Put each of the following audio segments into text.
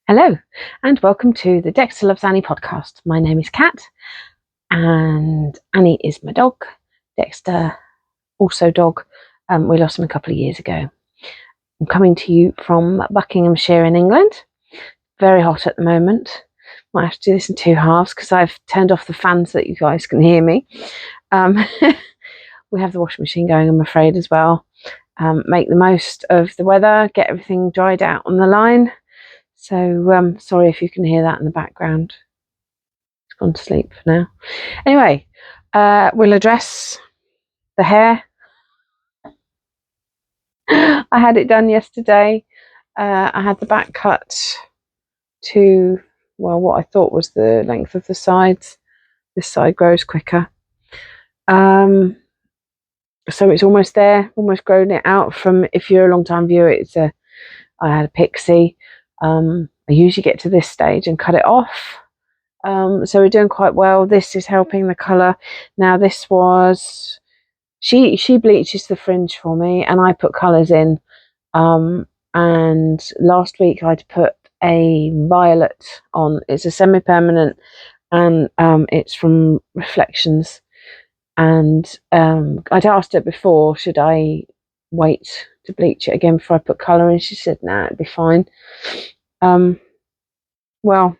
Hello, and welcome to the Dexter Loves Annie podcast. My name is Kat, and Annie is my dog. Dexter, also dog. We lost him a couple of years ago. I'm coming to you from Buckinghamshire in England. Very hot at the moment. Might have to do this in two halves because I've turned off the fans so that you guys can hear me. We have the washing machine going, I'm afraid, as well. Make the most of the weather, get everything dried out on the line. So sorry if you can hear that in the background. It's gone to sleep for now. Anyway, we'll address the hair. I had it done yesterday. I had the back cut to, well, what I thought was the length of the sides. This side grows quicker. So it's almost there, almost grown it out from, if you're a long time viewer, I had a pixie. I usually get to this stage and cut it off. So we're doing quite well. This is helping the colour. Now this was, she bleaches the fringe for me and I put colours in. And last week I'd put a violet on. It's a semi-permanent and it's from Reflections. And I'd asked her before, should I wait to bleach it again before I put colour in? She said, nah, it'd be fine. Well,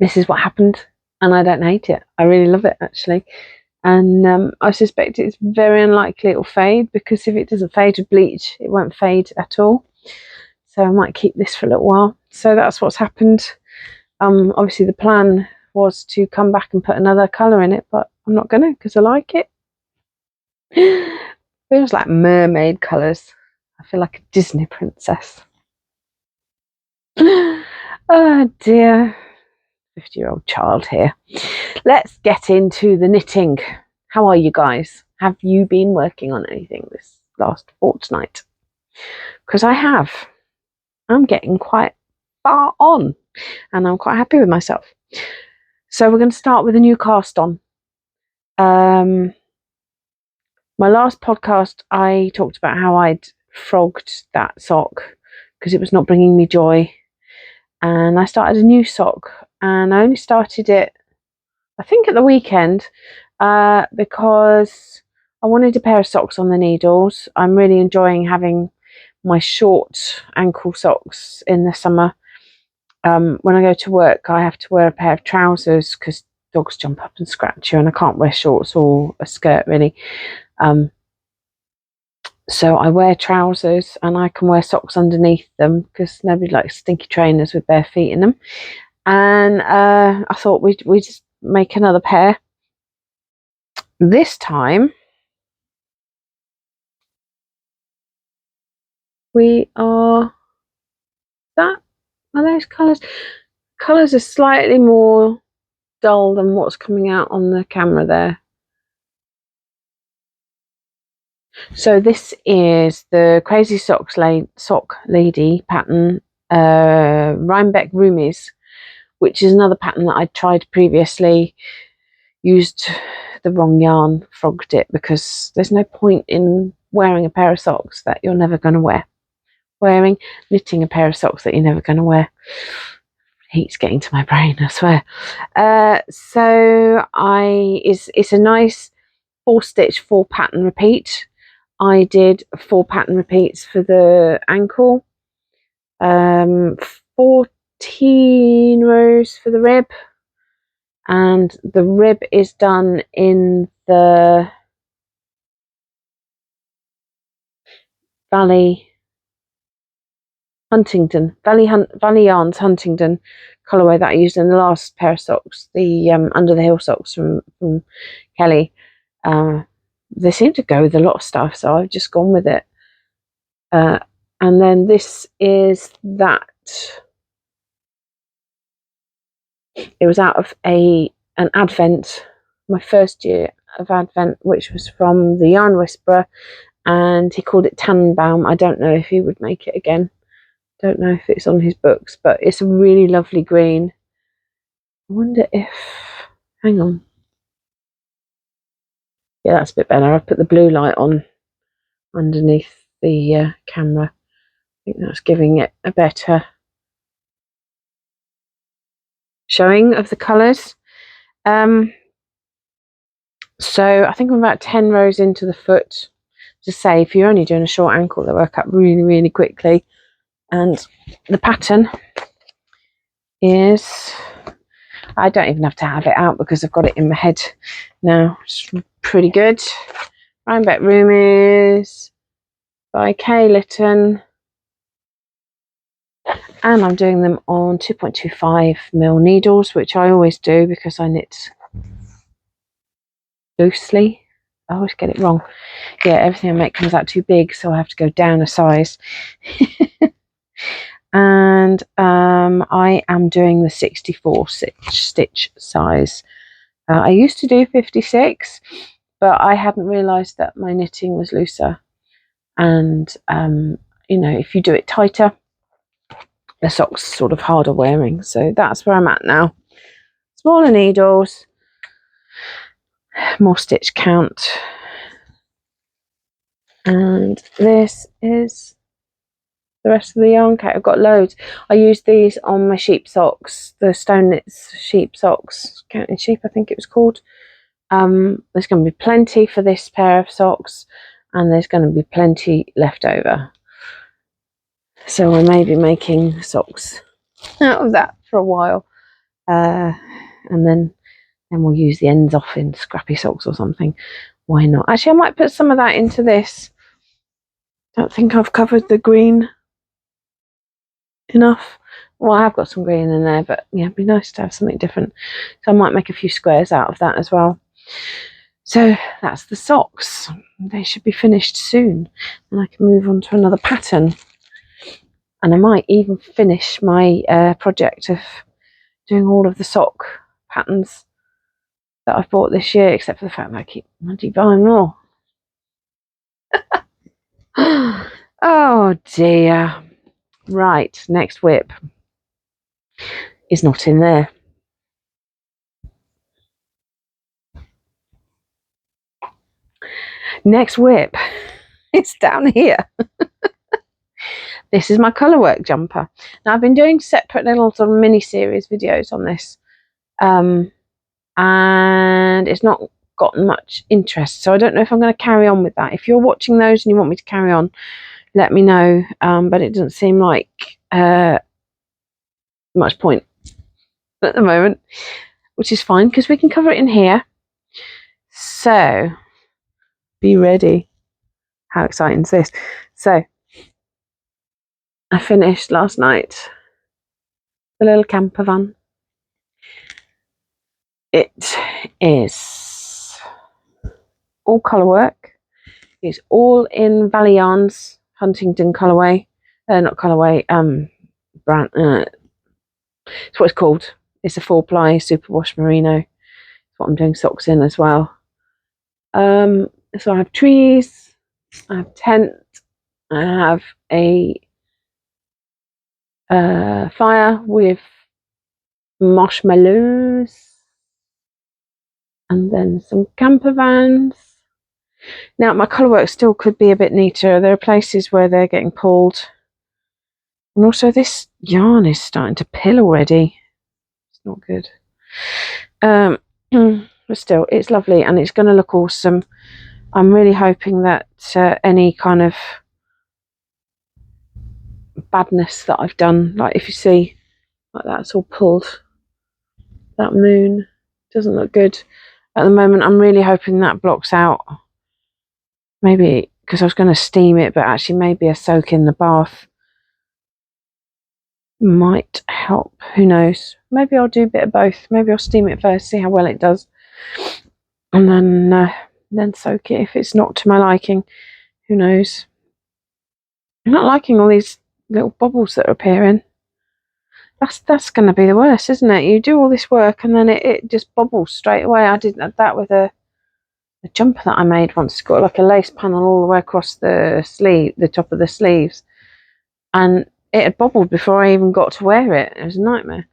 this is what happened, and I don't hate it. I really love it, actually. And I suspect it's very unlikely it'll fade, because if it doesn't fade with bleach, it won't fade at all. So I might keep this for a little while. So that's what's happened. Obviously the plan was to come back and put another colour in it, but I'm not gonna, because I like it. Feels like mermaid colours. I feel like a Disney princess. Oh dear. 50-year-old child here. Let's get into the knitting. How are you guys? Have you been working on anything this last fortnight? Because I have. I'm getting quite far on and I'm quite happy with myself. So we're going to start with a new cast on. My last podcast, I talked about how I'd frogged that sock because it was not bringing me joy. And I started a new sock, and I only started it, I think, at the weekend because I wanted a pair of socks on the needles. I'm really enjoying having my short ankle socks in the summer. When I go to work, I have to wear a pair of trousers because dogs jump up and scratch you, and I can't wear shorts or a skirt, really. So I wear trousers and I can wear socks underneath them because nobody likes stinky trainers with bare feet in them. And I thought we'd just make another pair. This time we are, are those colours? Colours are slightly more dull than what's coming out on the camera there. So this is the Crazy Sock Lady pattern, Rhinebeck Roomies, which is another pattern that I tried previously, used the wrong yarn, frogged it, because there's no point in wearing a pair of socks that you're never going to wear. Knitting a pair of socks that you're never going to wear. Heat's getting to my brain, I swear. So it's a nice 4-stitch 4 pattern repeat. I did 4 pattern repeats for the ankle, 14 rows for the rib, and the rib is done in the Valley Yarns Huntington colourway that I used in the last pair of socks, the Under the Hill socks from Kelly. They seem to go with a lot of stuff, so I've just gone with it. And then this is that. It was out of an Advent, my first year of Advent, which was from the Yarn Whisperer, and he called it Tannenbaum. I don't know if he would make it again. Don't know if it's on his books, but it's a really lovely green. I wonder if, hang on. Yeah, that's a bit better. I've put the blue light on underneath the camera. I think that's giving it a better showing of the colours. So I think I'm about 10 rows into the foot. To say, if you're only doing a short ankle, they work up really, really quickly. And the pattern is, I don't even have to have it out because I've got it in my head now. It's pretty good. Rhinebeck Roomies by Kay Lytton. And I'm doing them on 2.25mm needles, which I always do because I knit loosely. I always get it wrong. Yeah, everything I make comes out too big, so I have to go down a size. And I am doing the 64 stitch size. I used to do 56, but I hadn't realised that my knitting was looser. And, you know, if you do it tighter, the sock's sort of harder wearing. So that's where I'm at now. Smaller needles, more stitch count. And this is the rest of the yarn kit. I've got loads. I use these on my sheep socks, the Stone Knits sheep socks, Counting Sheep I think it was called. There's going to be plenty for this pair of socks, and there's going to be plenty left over. So I may be making socks out of that for a while, and then we'll use the ends off in scrappy socks or something. Why not? Actually, I might put some of that into this. Don't think I've covered the green enough. Well, I have got some green in there, but yeah, it'd be nice to have something different. So I might make a few squares out of that as well. So that's the socks. They should be finished soon, and I can move on to another pattern. And I might even finish my project of doing all of the sock patterns that I've bought this year, except for the fact that I keep buying more. Oh dear. Right, next whip is not in there. Next whip is down here. This is my colourwork jumper. Now I've been doing separate little sort of mini series videos on this, and it's not gotten much interest, so I don't know if I'm going to carry on with that. If you're watching those and you want me to carry on, let me know, but it doesn't seem like much point at the moment, which is fine because we can cover it in here. So be ready. How exciting is this? So I finished last night the little camper van. It is all colourwork. It's all in Valley Yarns Huntington colourway. Not colourway, brand. It's what it's called. It's a 4-ply superwash merino. That's what I'm doing socks in as well. So I have trees, I have tent, I have a fire with marshmallows, and then some camper vans. Now my colourwork still could be a bit neater. There are places where they're getting pulled, and also this yarn is starting to pill already. It's not good. But still, it's lovely and it's going to look awesome. I'm really hoping that any kind of badness that I've done, like if you see like that's all pulled, that moon doesn't look good at the moment. I'm really hoping that blocks out. Maybe because I was going to steam it, but actually maybe a soak in the bath might help. Who knows? Maybe I'll do a bit of both. Maybe I'll steam it first, see how well it does, and then soak it if it's not to my liking. Who knows? I'm not liking all these little bubbles that are appearing. That's going to be the worst, isn't it? You do all this work and then it just bubbles straight away. I did that with a jumper that I made once. It's got like a lace panel all the way across the sleeve, the top of the sleeves, and it had bubbled before I even got to wear it. It was a nightmare.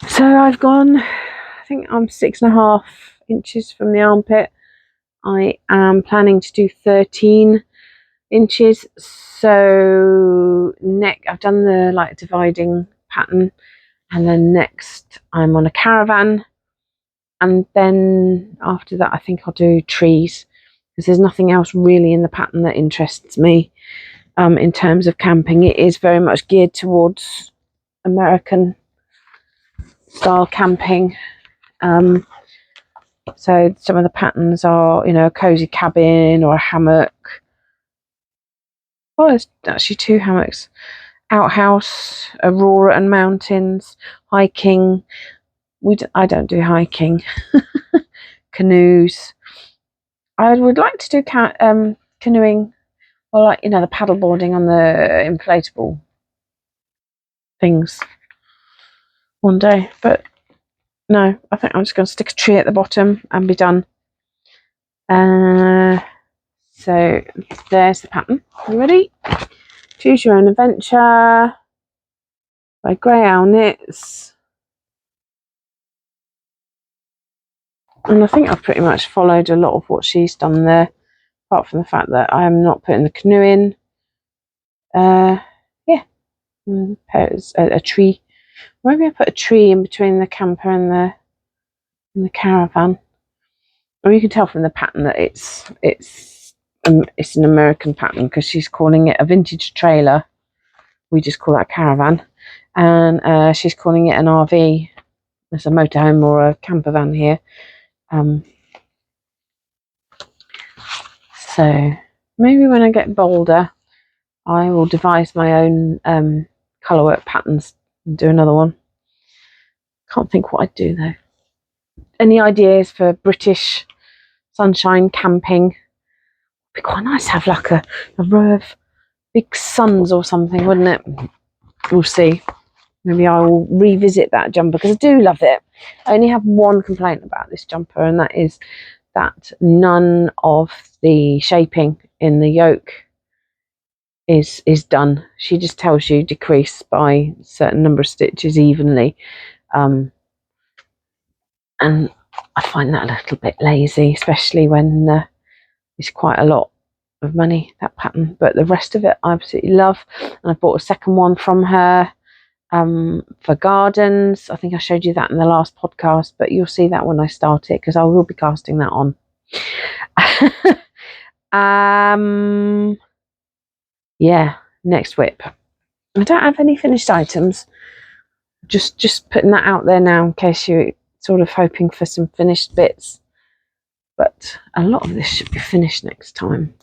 So I've gone, I think I'm 6.5 inches from the armpit. I am planning to do 13 inches. So neck, I've done the like dividing pattern, And then next I'm on a caravan. And then after that, I think I'll do trees, because there's nothing else really in the pattern that interests me. In terms of camping, it is very much geared towards American style camping. So some of the patterns are, a cozy cabin or a hammock. Oh, there's actually 2 hammocks. Outhouse, Aurora and mountains, hiking. I don't do hiking. Canoes. I would like to do canoeing, or like, the paddle boarding on the inflatable things one day, but no, I think I'm just going to stick a tree at the bottom and be done. So there's the pattern. You ready? Choose Your Own Adventure by Grey Owl Knits. And I think I've pretty much followed a lot of what she's done there, apart from the fact that I am not putting the canoe in. A tree. Maybe I put a tree in between the camper and the caravan. Or you can tell from the pattern that it's an American pattern, because she's calling it a vintage trailer. We just call that a caravan, and she's calling it an RV. There's a motorhome or a camper van here. So maybe when I get bolder, I will devise my own colourwork patterns and do another one. Can't think what I'd do though. Any ideas for British sunshine camping? It'd be quite nice to have like a row of big suns or something, wouldn't it? We'll see. Maybe I will revisit that jumper, because I do love it. I only have one complaint about this jumper, and that is that none of the shaping in the yoke is done. She just tells you decrease by a certain number of stitches evenly, and I find that a little bit lazy, especially when it's quite a lot of money, that pattern. But the rest of it I absolutely love, and I bought a second one from her for gardens. I think I showed you that in the last podcast, but you'll see that when I start it, because I will be casting that on. Yeah, next whip. I don't have any finished items. Just putting that out there now, in case you're sort of hoping for some finished bits. But a lot of this should be finished next time.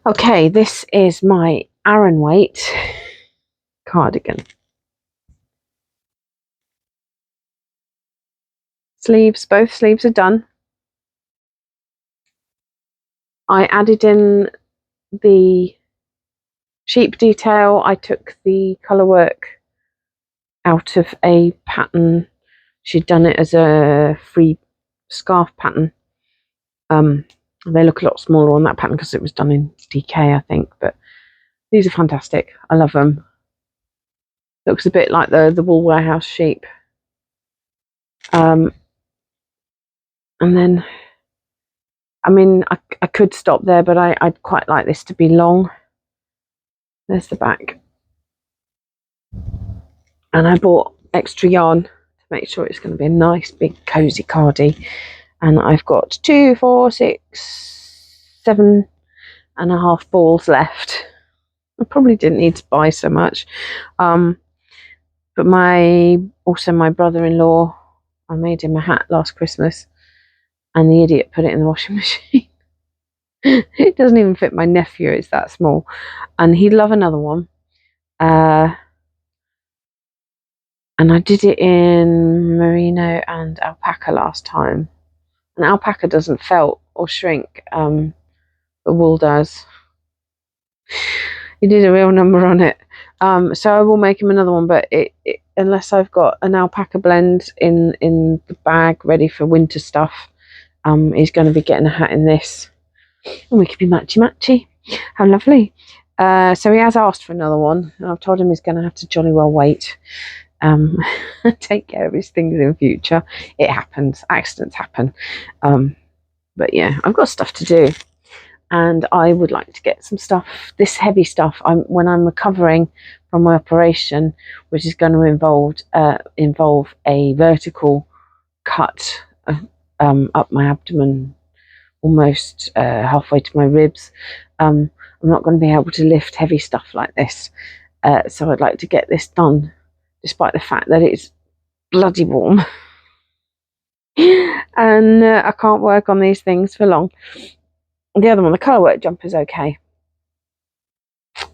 Okay, this is my Aran weight cardigan. Sleeves, both sleeves are done. I added in the sheep detail. I took the colour work out of a pattern. She'd done it as a free scarf pattern. They look a lot smaller on that pattern because it was done in DK, I think, but these are fantastic. I love them. Looks a bit like the Wool Warehouse sheep. And then, I mean, I could stop there, but I'd quite like this to be long. There's the back. And I bought extra yarn to make sure it's going to be a nice big cozy cardi. And I've got 2, 4, 6, 7.5 balls left. I probably didn't need to buy so much. But my brother-in-law, I made him a hat last Christmas, and the idiot put it in the washing machine. It doesn't even fit my nephew, it's that small. And he'd love another one. And I did it in merino and alpaca last time. And alpaca doesn't felt or shrink, but wool does. He did a real number on it. So I will make him another one, but unless I've got an alpaca blend in the bag ready for winter stuff, he's going to be getting a hat in this. And we could be matchy-matchy. How lovely. So he has asked for another one, and I've told him he's going to have to jolly well wait. Take care of his things in future. It happens. Accidents happen. But yeah, I've got stuff to do. and I would like to get some stuff, this heavy stuff, when I'm recovering from my operation, which is going to involve a vertical cut up my abdomen, almost halfway to my ribs. I'm not going to be able to lift heavy stuff like this, so I'd like to get this done, despite the fact that it's bloody warm and I can't work on these things for long. The other one, the colour work jumper's okay,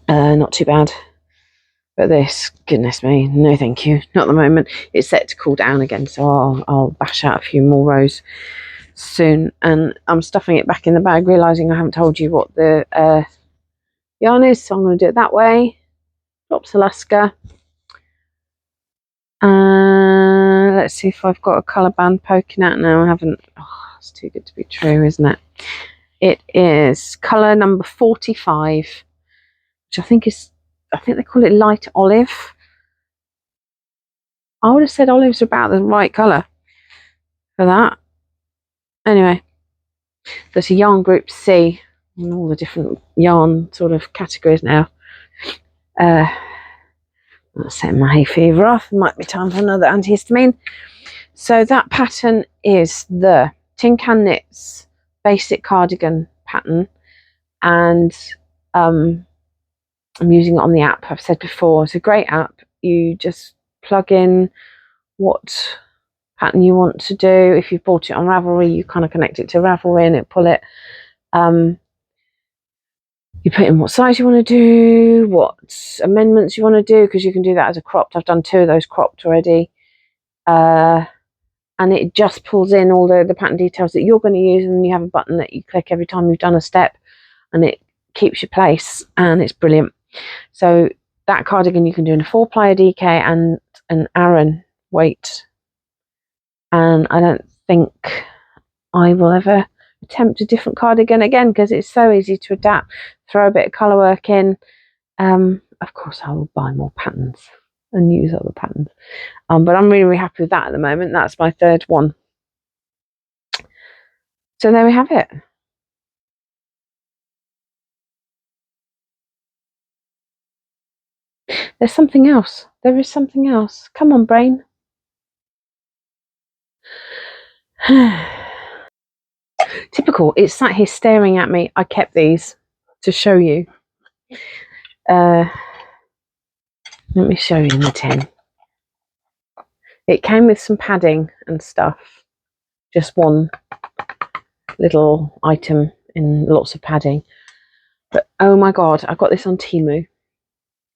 not too bad, but this, goodness me, no thank you, not at the moment. It's set to cool down again, so I'll bash out a few more rows soon. And I'm stuffing it back in the bag, realising I haven't told you what the yarn is, so I'm going to do it that way. Drops Alaska. Let's see if I've got a colour band poking out. No, I haven't. Oh, it's too good to be true, isn't it? It is colour number 45, which I think they call it light olive. I would have said olive's about the right colour for that. Anyway, there's a yarn group C and all the different yarn sort of categories now. That's setting my hay fever off. It might be time for another antihistamine. So that pattern is the Tin Can Knits basic cardigan pattern, and I'm using it on the app. I've said before, it's a great app. You just plug in what pattern you want to do. If you've bought it on Ravelry, you kind of connect it to Ravelry and it'll pull it. You put in what size you want to do, what amendments you want to do, because you can do that as a cropped. I've done 2 of those cropped already. And it just pulls in all the pattern details that you're going to use, and then you have a button that you click every time you've done a step, and it keeps your place, and it's brilliant. So that cardigan you can do in a 4-ply, DK, and an Aran weight. And I don't think I will ever attempt a different cardigan again, because it's so easy to adapt, throw a bit of colour work in. Of course I will buy more patterns and use other patterns, but I'm really, really happy with that at the moment. That's my 3rd one. So there we have it. There's something else. There is something else. Come on, brain. Typical. It's sat here staring at me. I kept these to show you. Let me show you in the tin. It came with some padding and stuff. Just one little item in lots of padding. But oh my god, I got this on Temu.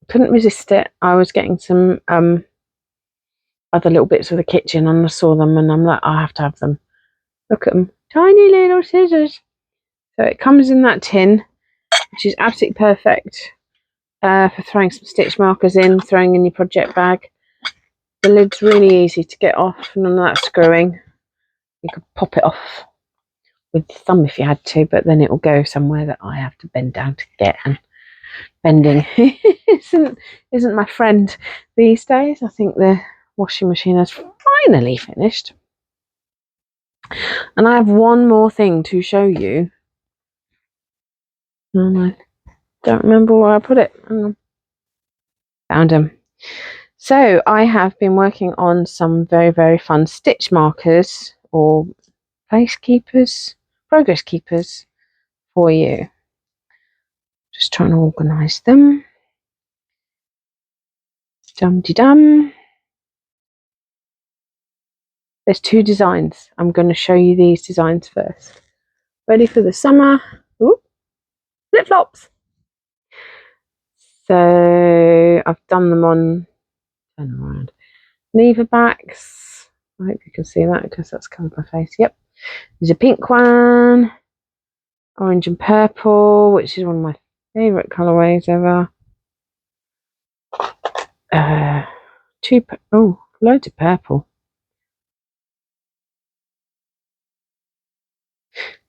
Couldn't resist it. I was getting some other little bits for the kitchen, and I saw them and I'm like, I have to have them. Look at them. Tiny little scissors. So it comes in that tin, which is absolutely perfect for throwing some stitch markers in, throwing in your project bag. The lid's really easy to get off, none of that screwing. You could pop it off with your thumb if you had to, but then it will go somewhere that I have to bend down to get, and bending isn't my friend these days. I think the washing machine has finally finished. And I have one more thing to show you. And I don't remember where I put it. Found them. So I have been working on some very, very fun stitch markers, or place keepers, progress keepers for you. Just trying to organise them. Dum-de-dum. There's 2 designs. I'm going to show you these designs first. Ready for the summer. Ooh, flip-flops. So I've done them on, turn around, lever backs. I hope you can see that because that's covered my face. Yep. There's a pink one, orange and purple, which is one of my favourite colourways ever. Loads of purple.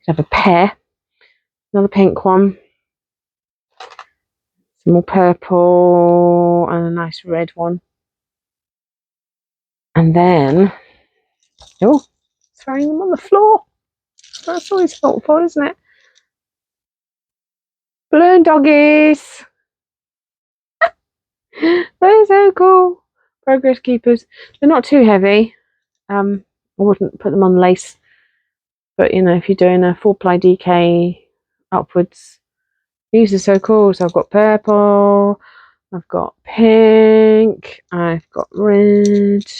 Have a pair, another pink one, some more purple, and a nice red one. And then, throwing them on the floor. That's always helpful, isn't it? Balloon doggies. They're so cool. Progress keepers. They're not too heavy. I wouldn't put them on lace. But, you know, if you're doing a 4-ply DK upwards, these are so cool. So I've got purple, I've got pink, I've got red,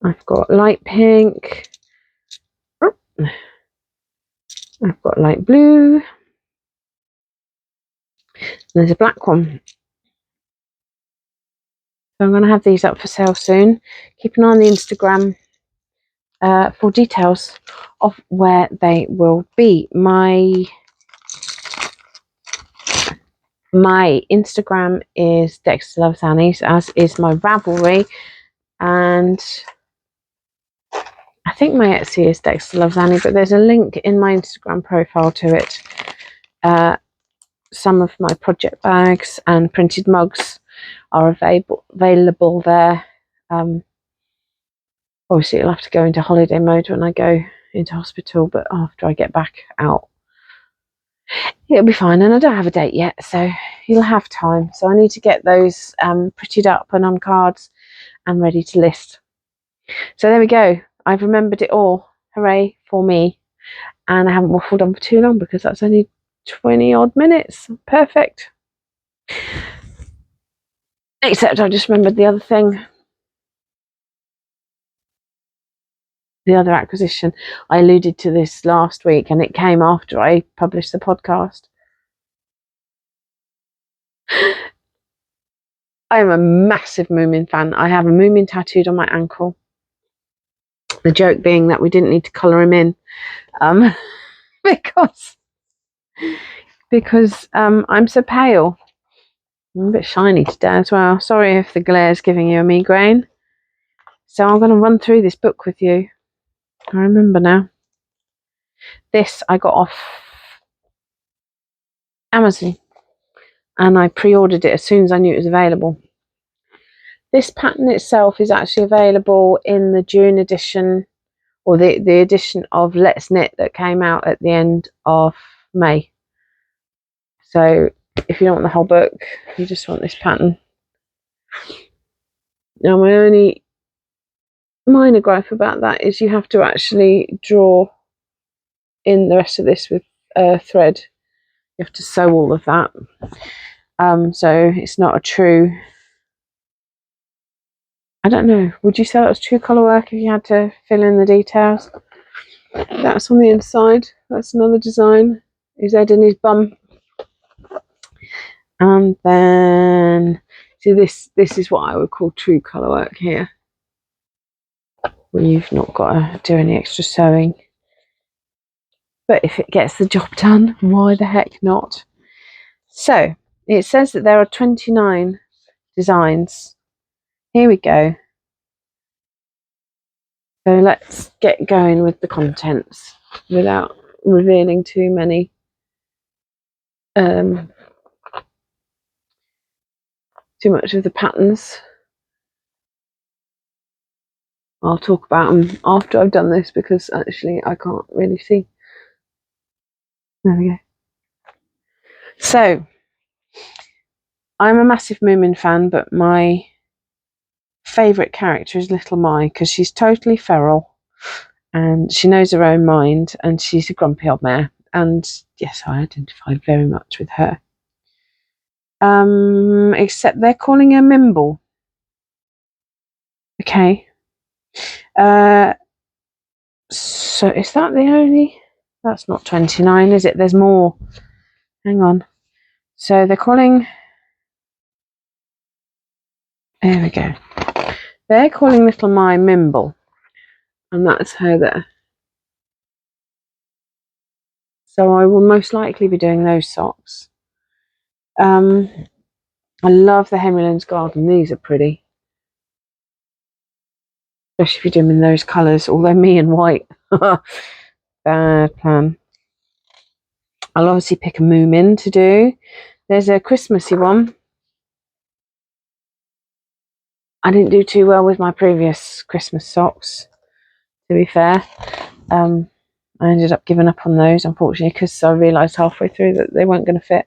I've got light pink, I've got light blue, and there's a black one. So I'm going to have these up for sale soon. Keep an eye on the Instagram for details of where they will be. My Instagram is DexterlovesAnnie, as is my Ravelry, and I think my Etsy is DexterlovesAnnie, but there's a link in my Instagram profile to it. Some of my project bags and printed mugs are available there. Obviously, it'll have to go into holiday mode when I go into hospital, but after I get back out, it'll be fine. And I don't have a date yet, so you'll have time. So I need to get those prettied up and on cards and ready to list. So there we go. I've remembered it all. Hooray for me. And I haven't waffled on for too long because that's only 20 odd minutes. Perfect. Except I just remembered the other thing. The other acquisition. I alluded to this last week and it came after I published the podcast. I am a massive Moomin fan. I have a Moomin tattooed on my ankle. The joke being that we didn't need to colour him in because I'm so pale. I'm a bit shiny today as well. Sorry if the glare is giving you a migraine. So I'm going to run through this book with you. I remember now. This I got off Amazon and I pre-ordered it as soon as I knew it was available. This pattern itself is actually available in the June edition, or the edition of Let's Knit that came out at the end of May. So if you don't want the whole book, you just want this pattern. Now my only minor gripe about that is you have to actually draw in the rest of this with thread. You have to sew all of that. So it's not a true, I don't know, would you say that was true colour work if you had to fill in the details? That's on the inside. That's another design. His head and his bum. And then, see, this is what I would call true colour work here, where you've not got to do any extra sewing. But if it gets the job done, why the heck not? So, it says that there are 29 designs. Here we go. So let's get going with the contents without revealing too many too much of the patterns. I'll talk about them after I've done this because actually I can't really see. There we go. So I'm a massive Moomin fan, but my favourite character is Little My because she's totally feral and she knows her own mind and she's a grumpy old mare. And yes, I identify very much with her. Except they're calling her Mimble. Okay. So is that the only? That's not 29, is it? There's more. Hang on. So they're calling. There we go. They're calling Little My Mimble, and that's her there. So I will most likely be doing those socks. I love the Henry Lynn's Garden. These are pretty. Especially if you do them in those colours, although me in white. Bad plan. I'll obviously pick a Moomin to do. There's a Christmassy one. I didn't do too well with my previous Christmas socks, to be fair. I ended up giving up on those, unfortunately, because I realised halfway through that they weren't going to fit,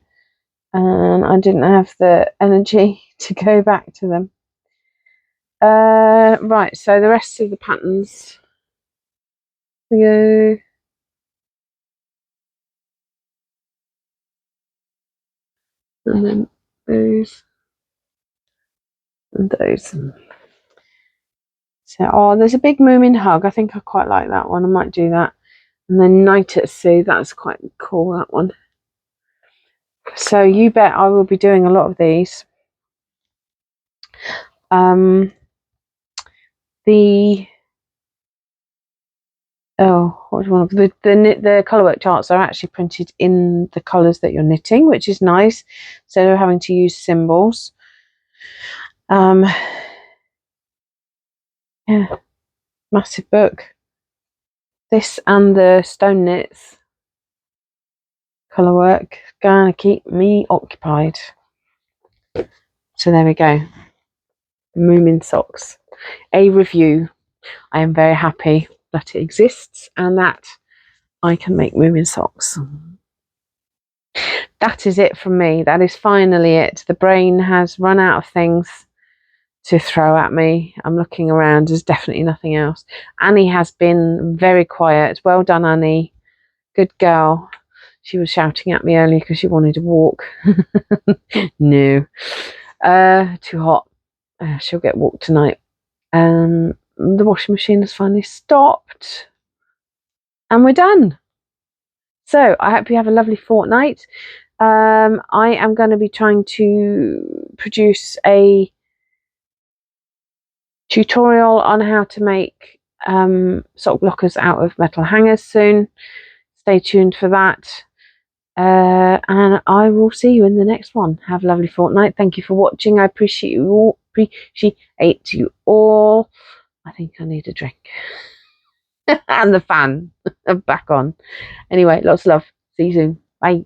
and I didn't have the energy to go back to them. Right, so the rest of the patterns, we go. And then those and those. So, oh, there's a big Moomin hug. I think I quite like that one. I might do that. And then Night at Sea. That's quite cool, that one. So you bet I will be doing a lot of these. The colourwork charts are actually printed in the colours that you're knitting, which is nice, instead of having to use symbols. Yeah, massive book. This and the stone knits colourwork gonna keep me occupied. So there we go. Moomin socks. A review. I am very happy that it exists and that I can make Moomin socks. That is it from me. That is finally it. The brain has run out of things to throw at me. I'm looking around. There's definitely nothing else. Annie has been very quiet. Well done, Annie. Good girl. She was shouting at me earlier because she wanted to walk. No. Too hot. She'll get walked tonight. The washing machine has finally stopped. And we're done. So I hope you have a lovely fortnight. I am going to be trying to produce a tutorial on how to make sock blockers out of metal hangers soon. Stay tuned for that. And I will see you in the next one. Have a lovely fortnight. Thank you for watching. I appreciate you all. Appreciate you all. I think I need a drink. And the fan back on. Anyway, lots of love. See you soon. Bye.